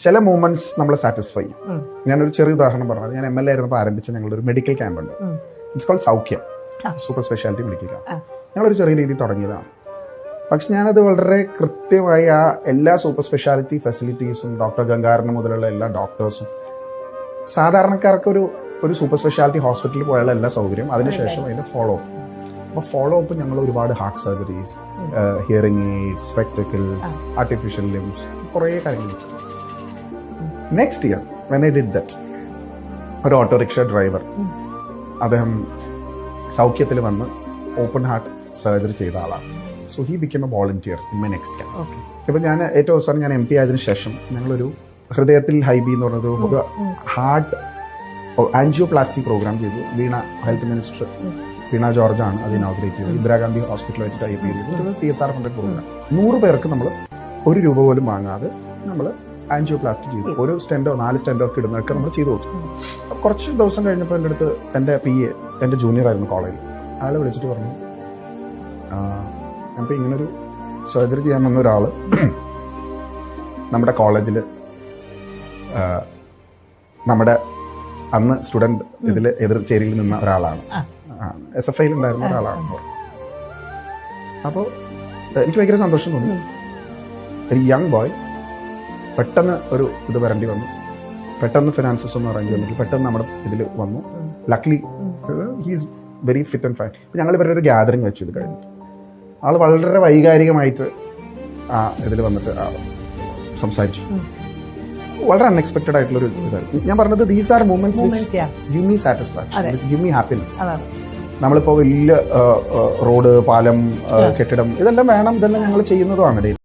ചില മൂമെന്റ്സ് നമ്മളെ സാറ്റിസ്ഫൈ ചെയ്യും. ഞാനൊരു ചെറിയ ഉദാഹരണം പറഞ്ഞത്, ഞാൻ MLA ആയിരുന്നപ്പോൾ ആരംഭിച്ച ഞങ്ങളൊരു മെഡിക്കൽ ക്യാമ്പ് ഉണ്ട്. ഇറ്റ്സ് കോൾഡ് സൗഖ്യം, സൂപ്പർ സ്പെഷ്യാലിറ്റി മെഡിക്കൽ ക്യാമ്പ്. ഞങ്ങളൊരു ചെറിയ രീതിയിൽ തുടങ്ങിയതാണ്. പക്ഷെ ഞാനത് വളരെ കൃത്യമായി ആ എല്ലാ സൂപ്പർ സ്പെഷ്യാലിറ്റി ഫെസിലിറ്റീസും ഡോക്ടർ ഗംഗാരന് മുതലുള്ള എല്ലാ ഡോക്ടേഴ്സും സാധാരണക്കാർക്ക് ഒരു സൂപ്പർ സ്പെഷ്യാലിറ്റി ഹോസ്പിറ്റലിൽ പോയുള്ള എല്ലാ സൗകര്യം, അതിനുശേഷം അതിൻ്റെ ഫോളോ അപ്പ്. അപ്പോൾ ഫോളോ അപ്പ് ഞങ്ങൾ ഒരുപാട് heart surgeries, hearing AIDS, spectacles, artificial limbs, കുറേ കാര്യങ്ങൾ. Next year when I did that, ഒരു ഓട്ടോറിക്ഷ ഡ്രൈവർ അദ്ദേഹം സൗഖ്യത്തിൽ വന്ന് ഓപ്പൺ ഹാർട്ട് സർജറി ചെയ്ത ആളാണ്. So he become A volunteer in my next camp. ഇപ്പം ഞാൻ ഏറ്റവും അവസാനം ഞാൻ MP ആയതിനു ശേഷം ഞങ്ങളൊരു ഹൃദയത്തിൽ ഹൈബി എന്ന് പറഞ്ഞൊരു ഹാർട്ട് ആൻജിയോപ്ലാസ്റ്റി പ്രോഗ്രാം ചെയ്തു. വീണ ഹെൽത്ത് മിനിസ്റ്റർ വീണ ജോർജാണ് അത് ഇനോഗ്രേറ്റ് ചെയ്തത്. ഇന്ദിരാഗാന്ധി ഹോസ്പിറ്റലായിട്ട് ടൈപ്പ് ചെയ്തത് CSR ഫണ്ടഡ് പ്രോഗ്രാം. 100 പേർക്ക് നമ്മൾ ₹1 പോലും വാങ്ങാതെ നമ്മൾ ആൻജിയോപ്ലാസ്റ്റി ചെയ്തു. ഒരു സ്റ്റെൻഡോ 4 സ്റ്റെൻഡോ ഒക്കെ ഇടുന്നതൊക്കെ നമ്മൾ ചെയ്തു കൊടുത്തു. കുറച്ച് ദിവസം കഴിഞ്ഞപ്പോൾ എൻ്റെ അടുത്ത് എൻ്റെ PA, എൻ്റെ ജൂനിയർ ആയിരുന്നു കോളേജിൽ, അയാൾ വിളിച്ചിട്ട് പറഞ്ഞു, അപ്പോൾ ഇങ്ങനൊരു സർജറി ചെയ്യാൻ വന്ന ഒരാൾ നമ്മുടെ കോളേജിൽ നമ്മുടെ അന്ന് സ്റ്റുഡൻറ് ഇതിൽ എതിർചേരിയിൽ നിന്ന ഒരാളാണ്, SFI ഉണ്ടായിരുന്ന ഒരാളാണ്. അപ്പോൾ എനിക്ക് ഭയങ്കര സന്തോഷം തോന്നി. ഒരു യങ് ബോയ് പെട്ടെന്ന് ഒരു ഇത് വരേണ്ടി വന്നു, പെട്ടെന്ന് ഫിനാൻസസ് ഒന്നും അറേഞ്ച് ചെയ്തിട്ട് പെട്ടെന്ന് നമ്മുടെ ഇതിൽ വന്നു. Luckily he's very fit and fine. ഞങ്ങൾ ഇവരുടെ ഒരു ഗ്യാതറിങ് വെച്ചു. ഇത് കഴിഞ്ഞു ആൾ വളരെ വൈകാരികമായിട്ട് ആ ഇതിൽ വന്നിട്ട് സംസാരിച്ചു. വളരെ അൺഎക്സ്പെക്ടഡ് ആയിട്ടുള്ളൊരു ഇതായിരുന്നു. ഞാൻ പറഞ്ഞത് these are moments give me satisfaction, give me happiness. നമ്മളിപ്പോൾ വലിയ റോഡ്, പാലം, കെട്ടിടം ഇതെല്ലാം വേണം, ഇതെല്ലാം ഞങ്ങൾ ചെയ്യുന്നതുമാണ്.